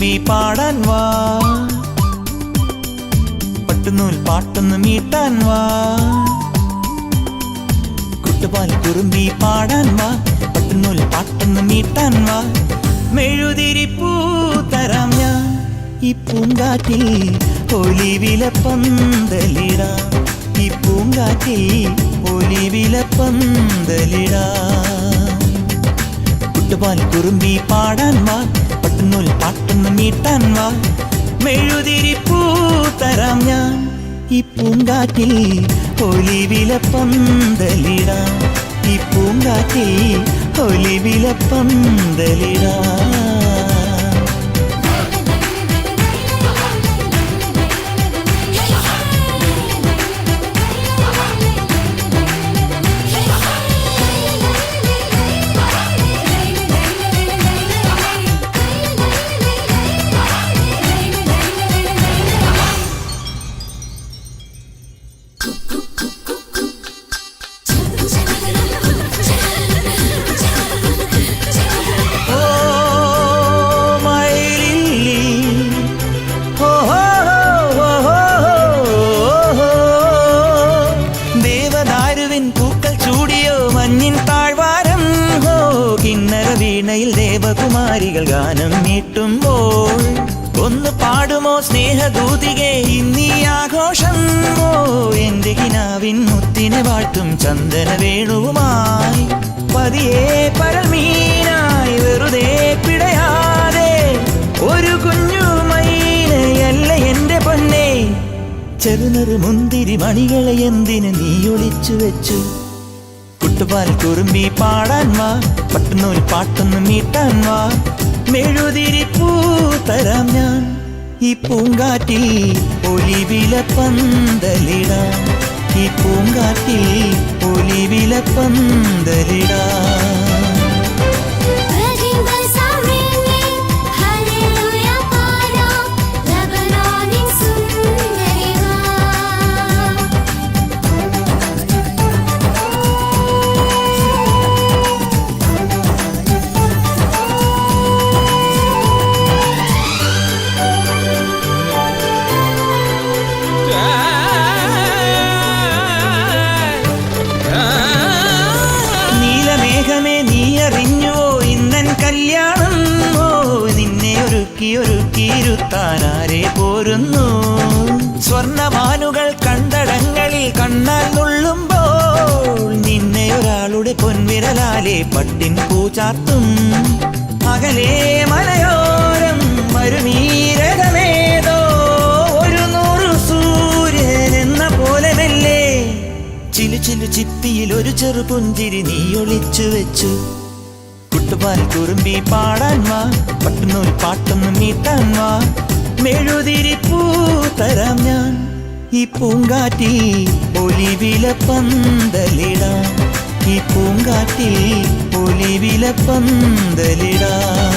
കുറുമ്പി പാടാൻ വാ, പട്ടുനൂൽ പാട്ടൊന്ന് മീട്ടാൻ വാ. കുട്ടുപാൽ കുറുമ്പി പാടാൻ വാ, പട്ടുനൂൽ പാട്ടൊന്ന് മീട്ടാൻ വാ. മെഴുതിരിപ്പൂ തരാം ഞാൻ ഈ പൂങ്കാറ്റിൽ, ഒലിവില പന്തലിടാം. ഈ പൂങ്കാറ്റിൽ ഒലിവില പന്തലിടാം. കുട്ടുപാൽ കുറുമ്പി പാടാൻ വാ, പട്ടുനൂൽ പാട്ടൊന്ന് മീട്ടാൻ വാ. മെഴുതിരിപ്പൂ തരാം ഞാൻ ഈ പൂങ്കാറ്റിൽ, ഒലിവില പന്തലിടാം. ഈ പൂങ്കാറ്റിൽ ഒലിവില പന്തലിടാം. ദേവകുമാരികൾ ഗാനം മീട്ടുമ്പോൾ ഒന്ന് പാടുമോ സ്നേഹദൂതികെ ഇന്നീ ആഘോഷം. ഓ എന്റെ കിനാവിൻ മുത്തിനെ വാഴ്ത്തും ചന്ദന വേണുവുമായി, പതിയെ പരൽ മീനായി വെറുതെ പിടയാതെ ഒരു കുഞ്ഞു മൈനയല്ല എന്റെ പൊന്നെ. ചെറുനറു മുന്തിരി മണികളെ എന്തിന് നീ ഒളിച്ചു വെച്ചു? കുട്ടുപാൽ കുറുമ്പി പാടാൻ വാ, പട്ടുനൂൽ പാട്ടൊന്ന് മീട്ടാൻ വാ. മെഴുതിരിപ്പൂ തരാം ഞാൻ ഈ പൂങ്കാറ്റിൽ, ഒലിവില പന്തലിടാം. ഈ പൂങ്കാറ്റിൽ ഒലിവില പന്തലിടാം. കല്യാണം ഓ നിന്നെ ഒരുക്കിയിരുത്താനാരെ പോരുന്നു? സ്വർണമാനുകൾ കണ്ടടങ്ങളിൽ കണ്ണാൽ നുള്ളുമ്പോൾ നിന്നെ ഒരാളുടെ പൊൻവിരലാലെ പട്ടിൻ പൂചാർത്തും. അകലെ മലയോരം മരുനീരകമേതോ ഒരു 100 സൂര്യൻ എന്ന പോലെ മെല്ലെ ചിലു ചിലു ചിപ്പിയിൽ ഒരു ചെറു പുഞ്ചിരി നീ ഒളിച്ചു വെച്ചു. കുട്ടുപാൽ കുറുമ്പി പാടാൻ വാ, പട്ടുനൂൽ പാട്ടൊന്ന് മീട്ടാൻ വാ. മെഴുതിരിപ്പൂ തരാം ഞാൻ ഈ പൂങ്കാറ്റിൽ, ഒലിവില പന്തലിടാം. ഈ പൂങ്കാറ്റിൽ ഒലിവില പന്തലിടാം.